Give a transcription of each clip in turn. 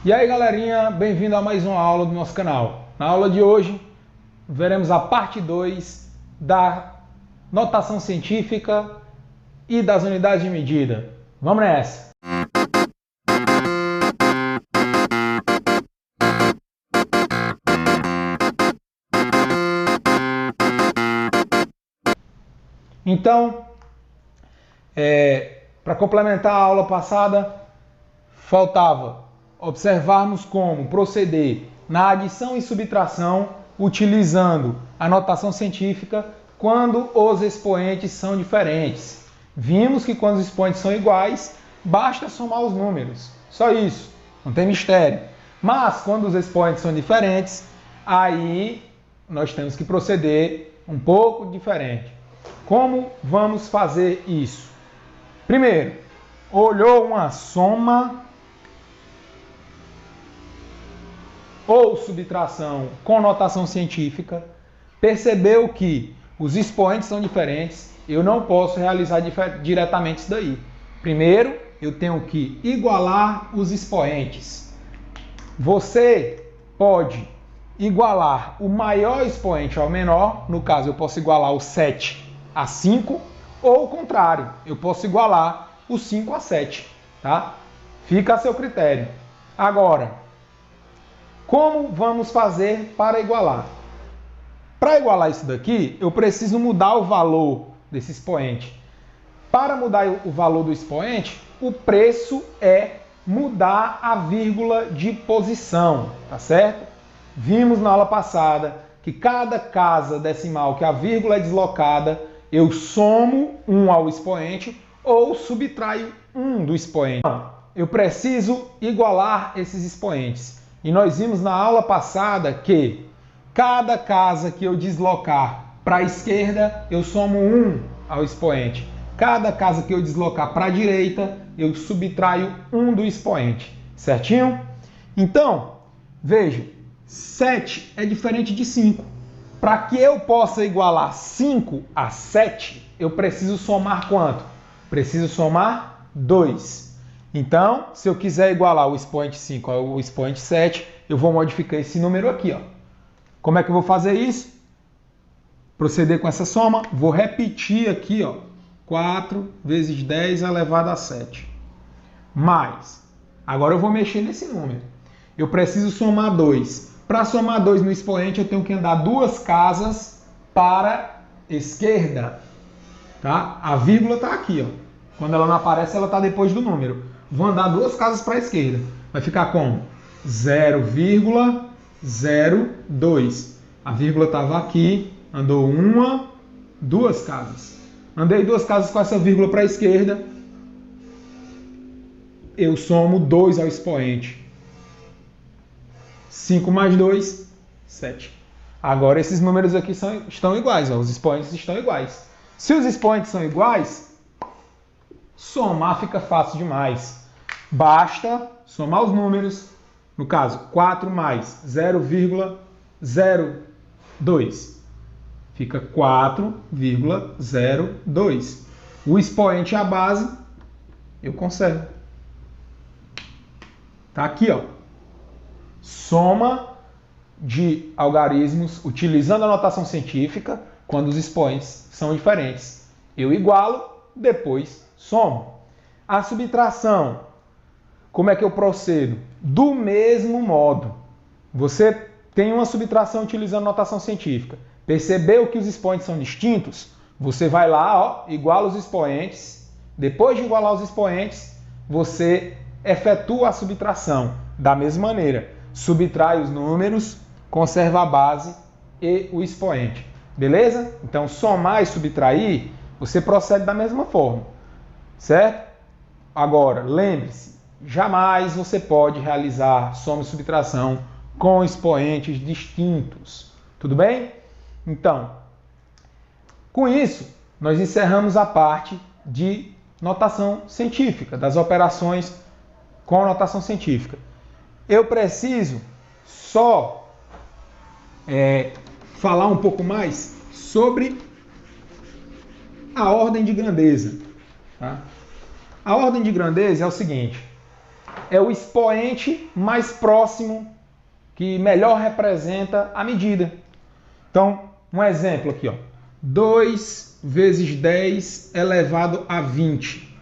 E aí galerinha, bem-vindo a mais uma aula do nosso canal. Na aula de hoje, veremos a parte 2 da notação científica e das unidades de medida. Vamos nessa! Então, para complementar a aula passada, faltava observarmos como proceder na adição e subtração utilizando a notação científica quando os expoentes são diferentes. Vimos que quando os expoentes são iguais, basta somar os números. Só isso, não tem mistério. Mas quando os expoentes são diferentes, aí nós temos que proceder um pouco diferente. Como vamos fazer isso? Primeiro, olhou uma soma ou subtração com notação científica, percebeu que os expoentes são diferentes, eu não posso realizar diretamente isso daí. Primeiro, eu tenho que igualar os expoentes. Você pode igualar o maior expoente ao menor, no caso eu posso igualar o 7 a 5, ou o contrário, eu posso igualar o 5 a 7, tá? Fica a seu critério. Agora, como vamos fazer para igualar? Para igualar isso daqui, eu preciso mudar o valor desse expoente. Para mudar o valor do expoente, o preço é mudar a vírgula de posição, tá certo? Vimos na aula passada que cada casa decimal que a vírgula é deslocada, eu somo 1 ao expoente ou subtraio 1 do expoente. Então, eu preciso igualar esses expoentes. E nós vimos na aula passada que cada casa que eu deslocar para a esquerda, eu somo 1 ao expoente. Cada casa que eu deslocar para a direita, eu subtraio 1 do expoente. Certinho? Então, veja, 7 é diferente de 5. Para que eu possa igualar 5 a 7, eu preciso somar quanto? Preciso somar 2. Então, se eu quiser igualar o expoente 5 ao expoente 7, eu vou modificar esse número aqui, ó. Como é que eu vou fazer isso? Proceder com essa soma, vou repetir aqui, ó, 4 vezes 10 elevado a 7. Mais, agora eu vou mexer nesse número. Eu preciso somar 2. Para somar 2 no expoente, eu tenho que andar 2 casas para a esquerda. Tá? A vírgula está aqui, ó. Quando ela não aparece, ela está depois do número. Vou andar 2 casas para a esquerda. Vai ficar como? 0,02. A vírgula estava aqui, andou 2 casas. Andei 2 casas com essa vírgula para a esquerda. Eu somo 2 ao expoente. 5 mais 2, 7. Agora esses números aqui estão iguais, ó. Os expoentes estão iguais. Se os expoentes são iguais, somar fica fácil demais. Basta somar os números. No caso, 4 mais 0,02. Fica 4,02. O expoente e a base, eu conservo. Tá aqui, ó. Soma de algarismos utilizando a notação científica quando os expoentes são diferentes. Eu igualo, depois somo. A subtração, como é que eu procedo? Do mesmo modo. Você tem uma subtração utilizando notação científica. Percebeu que os expoentes são distintos? Você vai lá, ó, iguala os expoentes. Depois de igualar os expoentes, você efetua a subtração. Da mesma maneira, subtrai os números, conserva a base e o expoente. Beleza? Então, somar e subtrair, você procede da mesma forma. Certo? Agora, lembre-se, jamais você pode realizar soma e subtração com expoentes distintos. Tudo bem? Então, com isso, nós encerramos a parte de notação científica, das operações com notação científica. Eu preciso só falar um pouco mais sobre a ordem de grandeza. Tá? A ordem de grandeza é o seguinte. é o expoente mais próximo que melhor representa a medida. Então, um exemplo aqui, ó. 2 vezes 10 elevado a 20.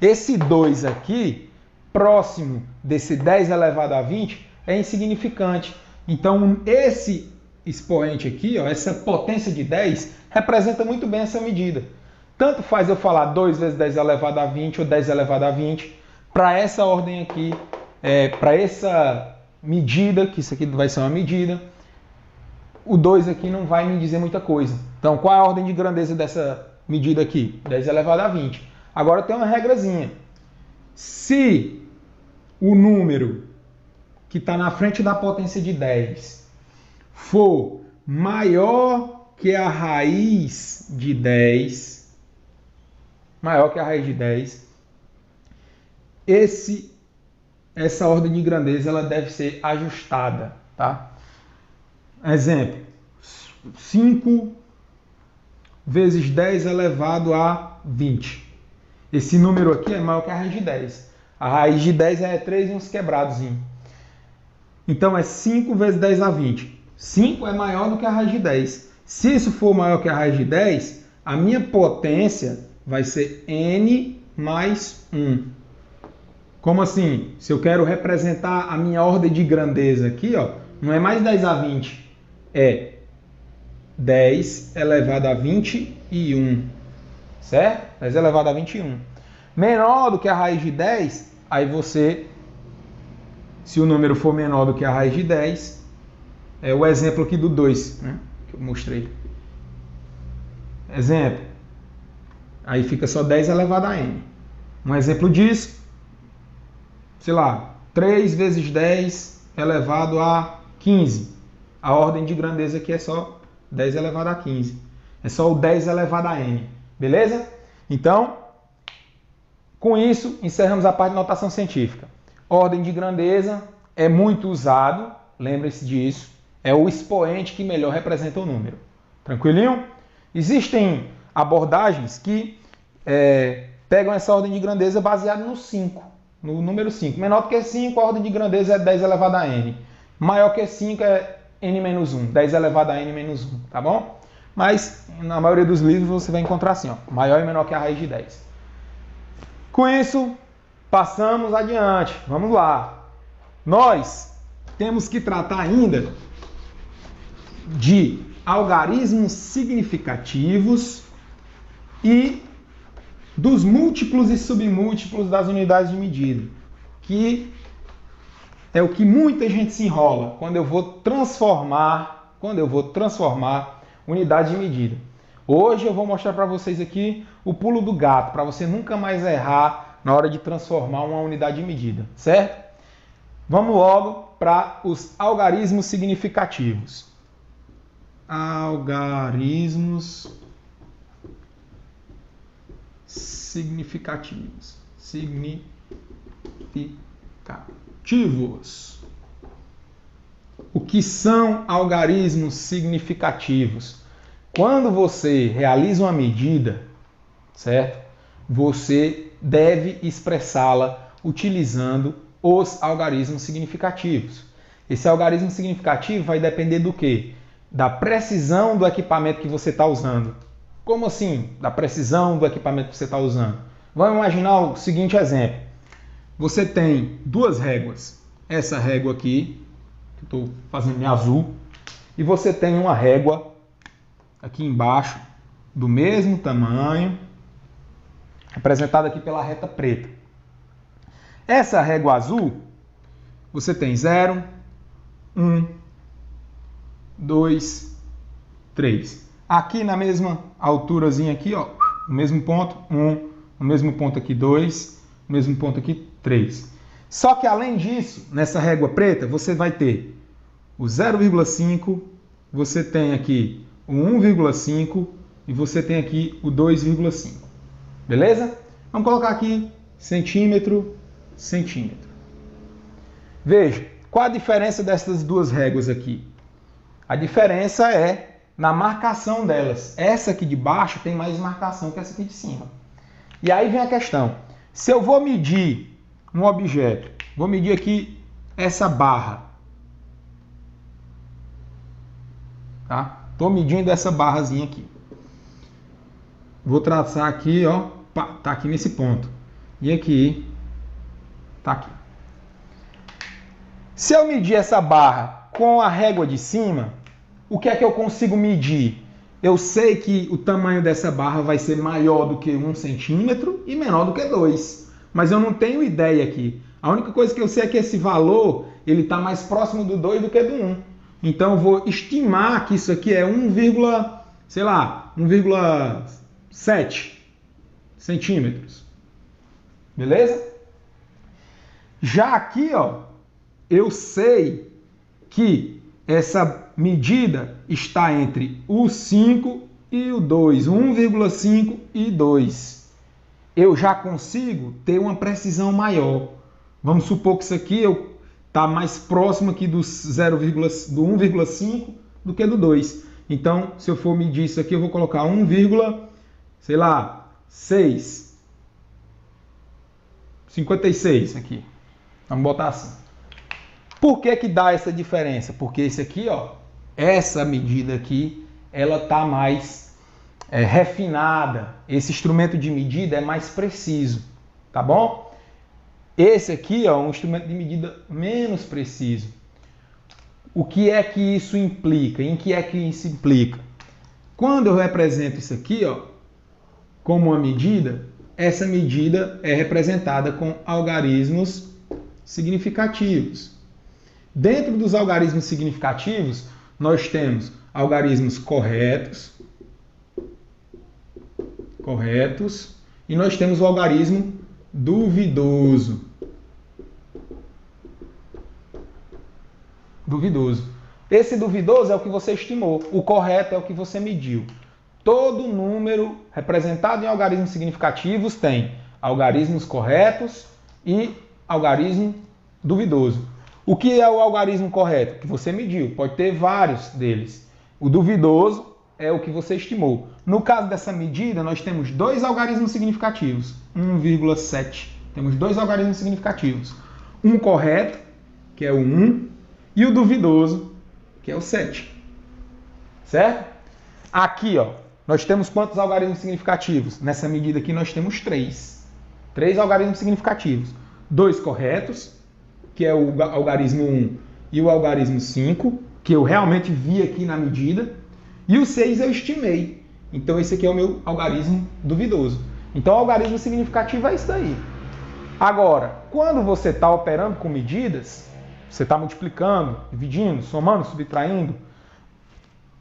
Esse 2 aqui, próximo desse 10 elevado a 20, é insignificante. Então, esse expoente aqui, ó, essa potência de 10, representa muito bem essa medida. Tanto faz eu falar 2 vezes 10 elevado a 20 ou 10 elevado a 20, para essa ordem aqui, para essa medida, que isso aqui vai ser uma medida, o 2 aqui não vai me dizer muita coisa. Então, qual é a ordem de grandeza dessa medida aqui? 10 elevado a 20. Agora tem uma regrazinha. Se o número que está na frente da potência de 10 for maior que a raiz de 10, essa ordem de grandeza ela deve ser ajustada, tá? Exemplo, 5 vezes 10 elevado a 20. Esse número aqui é maior que a raiz de 10. A raiz de 10 é 3 e uns quebrados. Então é 5 vezes 10 a 20. 5 é maior do que a raiz de 10. Se isso for maior que a raiz de 10, a minha potência vai ser n mais 1. Como assim? Se eu quero representar a minha ordem de grandeza aqui, ó, não é mais 10 a 20, é 10 elevado a 21, certo? 10 elevado a 21. Menor do que a raiz de 10, aí você, se o número for menor do que a raiz de 10, é o exemplo aqui do 2, né, que eu mostrei. Exemplo, aí fica só 10 elevado a n. Um exemplo disso, sei lá, 3 vezes 10 elevado a 15. A ordem de grandeza aqui é só 10 elevado a 15. É só o 10 elevado a n. Beleza? Então, com isso, encerramos a parte de notação científica. Ordem de grandeza é muito usado, lembre-se disso. É o expoente que melhor representa o número. Tranquilinho? Existem abordagens que pegam essa ordem de grandeza baseada no 5, no número 5. Menor do que 5, a ordem de grandeza é 10 elevado a n. Maior que 5 é n menos 1, 10 elevado a n menos 1, tá bom? Mas, na maioria dos livros, você vai encontrar assim, ó, maior e menor que a raiz de 10. Com isso, passamos adiante. Vamos lá. Nós temos que tratar ainda de algarismos significativos e dos múltiplos e submúltiplos das unidades de medida, que é o que muita gente se enrola quando eu vou transformar unidade de medida. Hoje eu vou mostrar para vocês aqui o pulo do gato, para você nunca mais errar na hora de transformar uma unidade de medida, certo? Vamos logo para os algarismos significativos. Algarismos significativos. O que são algarismos significativos? Quando você realiza uma medida, certo? Você deve expressá-la utilizando os algarismos significativos. Esse algarismo significativo vai depender do quê? Da precisão do equipamento que você está usando. Como assim? Da precisão do equipamento que você está usando. Vamos imaginar o seguinte exemplo. Você tem duas réguas. Essa régua aqui, que eu estou fazendo em azul, e você tem uma régua aqui embaixo, do mesmo tamanho, representada aqui pela reta preta. Essa régua azul, você tem 0, 1, 2, 3. Aqui na mesma alturazinha aqui, ó, no mesmo ponto, 1, no mesmo ponto aqui, 2, no mesmo ponto aqui, 3. Só que além disso, nessa régua preta, você vai ter o 0,5, você tem aqui o 1,5 e você tem aqui o 2,5. Beleza? Vamos colocar aqui centímetro, centímetro. Veja, qual a diferença dessas duas réguas aqui? A diferença é na marcação delas. Essa aqui de baixo tem mais marcação que essa aqui de cima. E aí vem a questão. Se eu vou medir um objeto. Vou medir aqui essa barra. Tá? Estou medindo essa barrazinha aqui. Vou traçar aqui, ó. Pá, tá aqui nesse ponto. E aqui, tá aqui. Se eu medir essa barra com a régua de cima, o que é que eu consigo medir? Eu sei que o tamanho dessa barra vai ser maior do que 1 centímetro e menor do que 2. Mas eu não tenho ideia aqui. A única coisa que eu sei é que esse valor ele está mais próximo do 2 do que do 1. Então eu vou estimar que isso aqui é 1,7 centímetros. Beleza? Já aqui, ó, eu sei que essa medida está entre o 5 e o 2, 1,5 e 2. Eu já consigo ter uma precisão maior. Vamos supor que isso aqui está mais próximo aqui do 1,5 do que do 2. Então, se eu for medir isso aqui, eu vou colocar 56 aqui. Vamos botar assim. Por que que dá essa diferença? Porque esse aqui, ó, essa medida aqui, ela está mais refinada. Esse instrumento de medida é mais preciso, tá bom? Esse aqui, ó, é um instrumento de medida menos preciso. O que é que isso implica? Em que é que isso implica? Quando eu represento isso aqui, ó, como uma medida, essa medida é representada com algarismos significativos. Dentro dos algarismos significativos, nós temos algarismos corretos, e nós temos o algarismo duvidoso. Esse duvidoso é o que você estimou, o correto é o que você mediu. Todo número representado em algarismos significativos tem algarismos corretos e algarismo duvidoso. O que é o algarismo correto? Que você mediu, pode ter vários deles. O duvidoso é o que você estimou. No caso dessa medida, nós temos dois algarismos significativos, 1,7. Temos dois algarismos significativos. Um correto, que é o 1, e o duvidoso, que é o 7. Certo? Aqui, ó, nós temos quantos algarismos significativos? Nessa medida aqui nós temos 3. 3 algarismos significativos. 2 corretos, que é o algarismo 1 e o algarismo 5, que eu realmente vi aqui na medida. E o 6 eu estimei. Então esse aqui é o meu algarismo duvidoso. Então o algarismo significativo é isso daí. Agora, quando você está operando com medidas, você está multiplicando, dividindo, somando, subtraindo,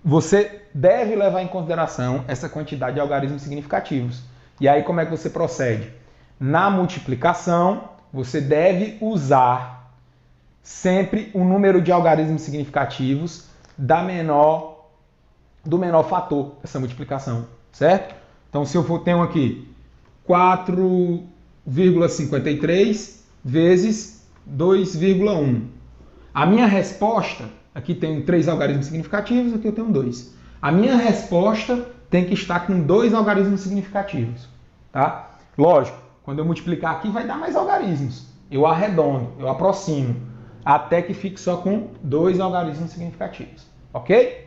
você deve levar em consideração essa quantidade de algarismos significativos. E aí como é que você procede? Na multiplicação, você deve usar sempre o número de algarismos significativos do menor fator dessa multiplicação, certo? Então, se eu tenho aqui 4,53 vezes 2,1. A minha resposta, aqui tem 3 algarismos significativos, aqui eu tenho 2. A minha resposta tem que estar com 2 algarismos significativos, tá? Lógico, quando eu multiplicar aqui vai dar mais algarismos. Eu arredondo, eu aproximo, até que fique só com 2 algarismos significativos, ok?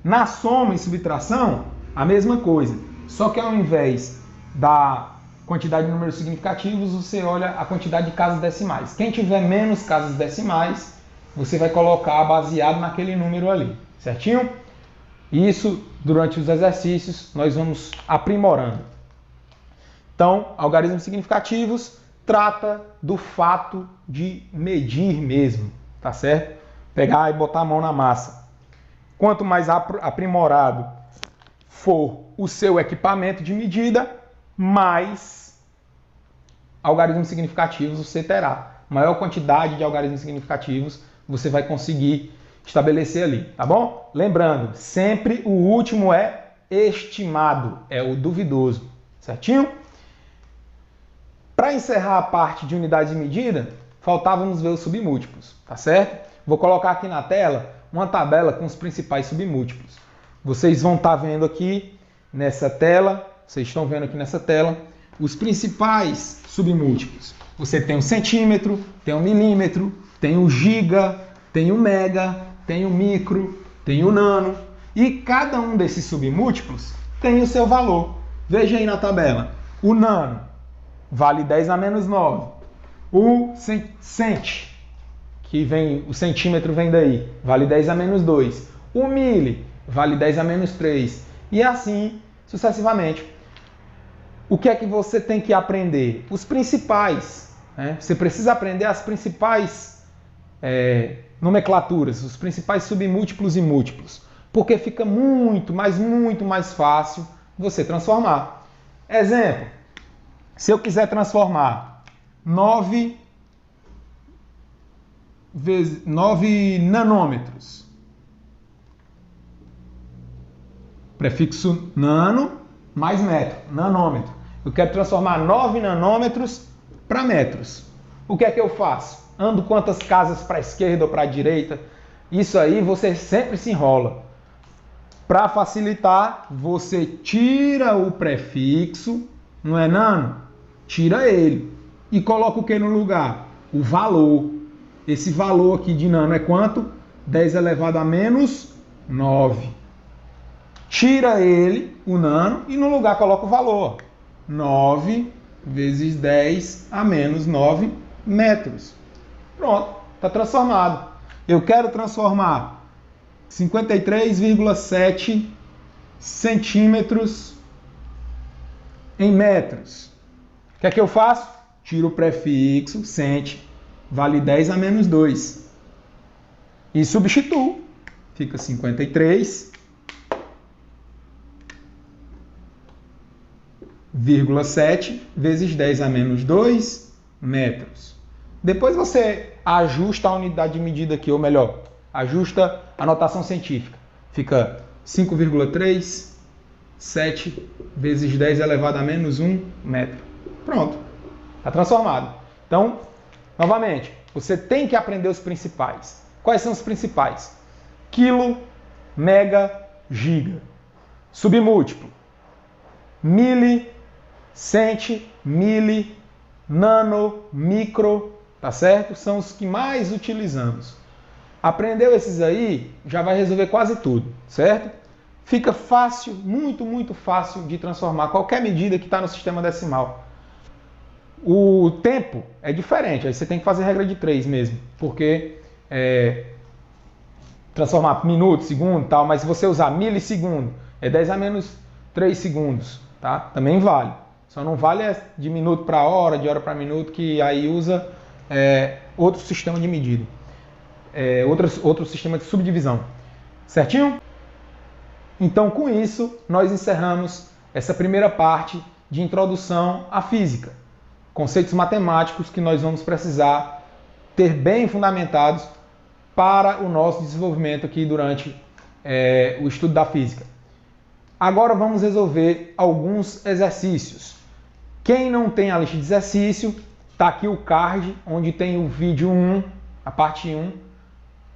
Na soma e subtração, a mesma coisa, só que ao invés da quantidade de números significativos, você olha a quantidade de casas decimais. Quem tiver menos casas decimais, você vai colocar baseado naquele número ali, certinho? Isso, durante os exercícios, nós vamos aprimorando. Então, algarismos significativos trata do fato de medir mesmo, tá certo? Pegar e botar a mão na massa. Quanto mais aprimorado for o seu equipamento de medida, mais algarismos significativos você terá. Maior quantidade de algarismos significativos você vai conseguir estabelecer ali, tá bom? Lembrando, sempre o último é estimado, é o duvidoso, certinho? Para encerrar a parte de unidade de medida, faltávamos ver os submúltiplos, tá certo? Vou colocar aqui na tela uma tabela com os principais submúltiplos. Vocês vão estar vendo aqui nessa tela, vocês estão vendo aqui nessa tela, os principais submúltiplos. Você tem o centímetro, tem o milímetro, tem o giga, tem o mega, tem o micro, tem o nano. E cada um desses submúltiplos tem o seu valor. Veja aí na tabela. O nano vale 10 a menos 9. O cent, que vem, o centímetro vem daí, vale 10 a menos 2. O mili vale 10 a menos 3. E assim sucessivamente. O que é que você tem que aprender? Os principais. Né? Você precisa aprender as principais nomenclaturas, os principais submúltiplos e múltiplos. Porque fica muito mais fácil você transformar. Exemplo, se eu quiser transformar 9 nanômetros, prefixo nano mais metro, nanômetro. Eu quero transformar 9 nanômetros para metros. O que é que eu faço? Ando quantas casas para a esquerda ou para a direita? Isso aí você sempre se enrola. Para facilitar, você tira o prefixo, não é nano? Tira ele e coloca o que no lugar? O valor. Esse valor aqui de nano é quanto? 10 elevado a menos 9. Tira ele, o nano, e no lugar coloca o valor. 9 vezes 10 a menos 9 metros. Pronto, está transformado. Eu quero transformar 53,7 centímetros em metros. O que é que eu faço? Tiro o prefixo, cent, vale 10 a menos 2. E substituo. Fica 53,7 vezes 10 a menos 2 metros. Depois você ajusta a unidade de medida aqui, ou melhor, ajusta a notação científica. Fica 5,37 vezes 10 elevado a menos 1 metro. Pronto, está transformado. Então, novamente, você tem que aprender os principais. Quais são os principais? Quilo, mega, giga. Submúltiplo. Mili, cent, mili, nano, micro, tá certo? São os que mais utilizamos. Aprendeu esses aí, já vai resolver quase tudo, certo? Fica fácil, muito fácil de transformar qualquer medida que está no sistema decimal. O tempo é diferente, aí você tem que fazer regra de 3 mesmo, porque transformar minuto, segundo e tal, mas se você usar milissegundo, é 10 a menos 3 segundos, tá? Também vale. Só não vale de minuto para hora, de hora para minuto, que aí usa outro sistema de medida. Outro sistema de subdivisão. Certinho? Então, com isso, nós encerramos essa primeira parte de introdução à física. Conceitos matemáticos que nós vamos precisar ter bem fundamentados para o nosso desenvolvimento aqui durante o estudo da física. Agora vamos resolver alguns exercícios. Quem não tem a lista de exercício, está aqui o card, onde tem o vídeo 1, a parte 1,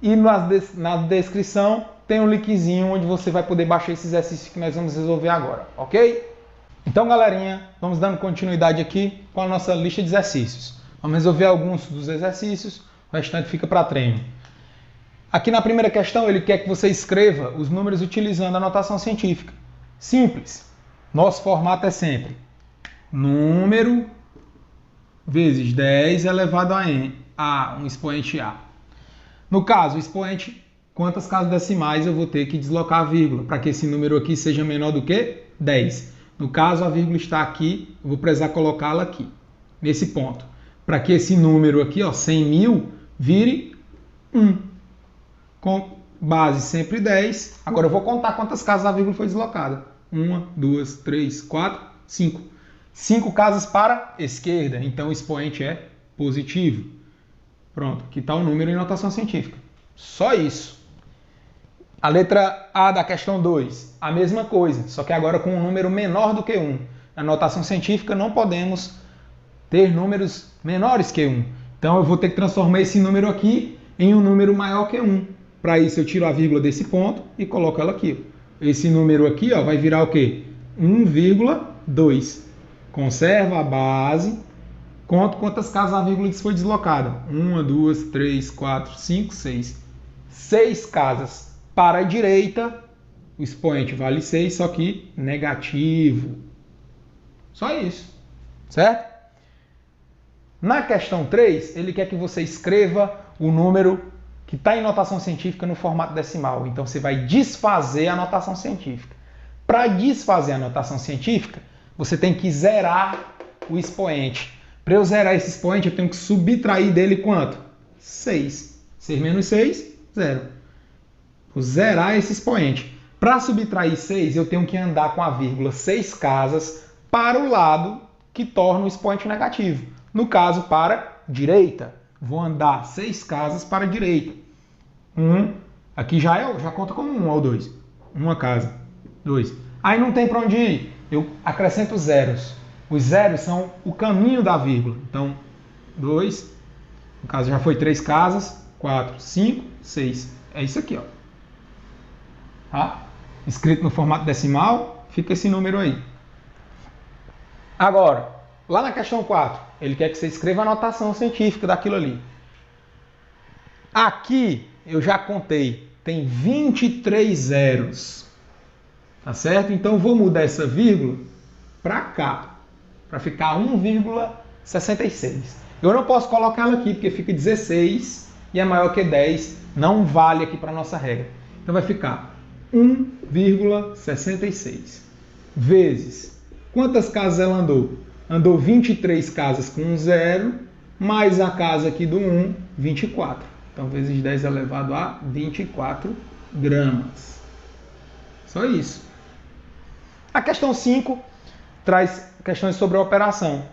e na descrição tem um linkzinho onde você vai poder baixar esse exercício que nós vamos resolver agora, ok? Então, galerinha, vamos dando continuidade aqui com a nossa lista de exercícios. Vamos resolver alguns dos exercícios, o restante fica para treino. Aqui na primeira questão, ele quer que você escreva os números utilizando a notação científica. Simples. Nosso formato é sempre número vezes 10 elevado a um expoente A. No caso, o expoente, quantas casas decimais eu vou ter que deslocar a vírgula para que esse número aqui seja menor do que 10. No caso, a vírgula está aqui, eu vou precisar colocá-la aqui, nesse ponto. Para que esse número aqui, ó, 100 mil, vire 1. Com base sempre 10. Agora eu vou contar quantas casas a vírgula foi deslocada. 1, 2, 3, 4, 5. 5 casas para a esquerda, então o expoente é positivo. Pronto, aqui está o número em notação científica. Só isso. A letra A da questão 2, a mesma coisa, só que agora com um número menor do que 1. Na notação científica não podemos ter números menores que 1. Então eu vou ter que transformar esse número aqui em um número maior que 1. Para isso eu tiro a vírgula desse ponto e coloco ela aqui. Esse número aqui, ó, vai virar o quê? 1,2. conserva a base, conto quantas casas a vírgula foi deslocada. 1, 2, 3, 4, 5, 6. 6 casas para a direita, o expoente vale 6, só que negativo. Só isso, certo? Na questão 3, ele quer que você escreva o número que está em notação científica no formato decimal. Então você vai desfazer a notação científica. Para desfazer a notação científica, você tem que zerar o expoente. Para eu zerar esse expoente, eu tenho que subtrair dele quanto? 6. 6 menos 6, 0. Vou zerar esse expoente. Para subtrair 6, eu tenho que andar com a vírgula 6 casas para o lado que torna o expoente negativo. No caso, para a direita. Vou andar 6 casas para a direita. 1, aqui já conta como 1 ou 2. Uma casa. 2. Aí não tem para onde ir. Eu acrescento zeros. Os zeros são o caminho da vírgula. Então, 2, no caso já foi 3 casas, 4, 5, 6. É isso aqui, ó. Tá? Escrito no formato decimal, fica esse número aí. Agora, lá na questão 4, ele quer que você escreva a notação científica daquilo ali. Aqui, eu já contei, tem 23 zeros. Tá certo? Então, eu vou mudar essa vírgula para cá, para ficar 1,66. Eu não posso colocar ela aqui, porque fica 16 e é maior que 10. Não vale aqui para a nossa regra. Então, vai ficar 1,66 vezes. Quantas casas ela andou? Andou 23 casas com 1 zero, mais a casa aqui do 1, 24. Então, vezes 10 elevado a 24 gramas. Só isso. A questão 5 traz questões sobre a operação.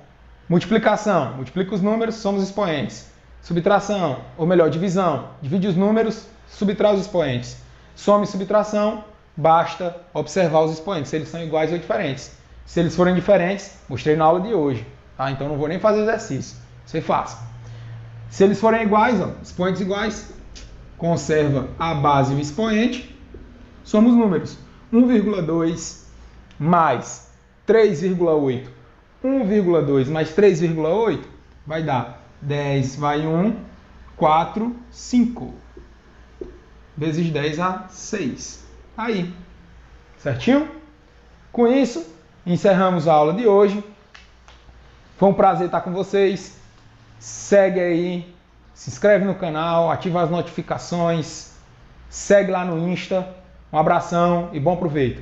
Multiplicação. Multiplica os números, soma os expoentes. Subtração, ou melhor, divisão. Divide os números, subtrai os expoentes. Soma e subtração, basta observar os expoentes, se eles são iguais ou diferentes. Se eles forem diferentes, mostrei na aula de hoje. Tá? Então não vou nem fazer exercício. Você faz. Se eles forem iguais, ó, expoentes iguais, conserva a base e o expoente, soma os números. 1,2 mais 3,8. 1,2 mais 3,8 vai dar 10, vai 1, 4, 5. Vezes 10 a 6. Aí. Certinho? Com isso, encerramos a aula de hoje. Foi um prazer estar com vocês. Segue aí, se inscreve no canal, ativa as notificações, segue lá no Insta. Um abração e bom proveito.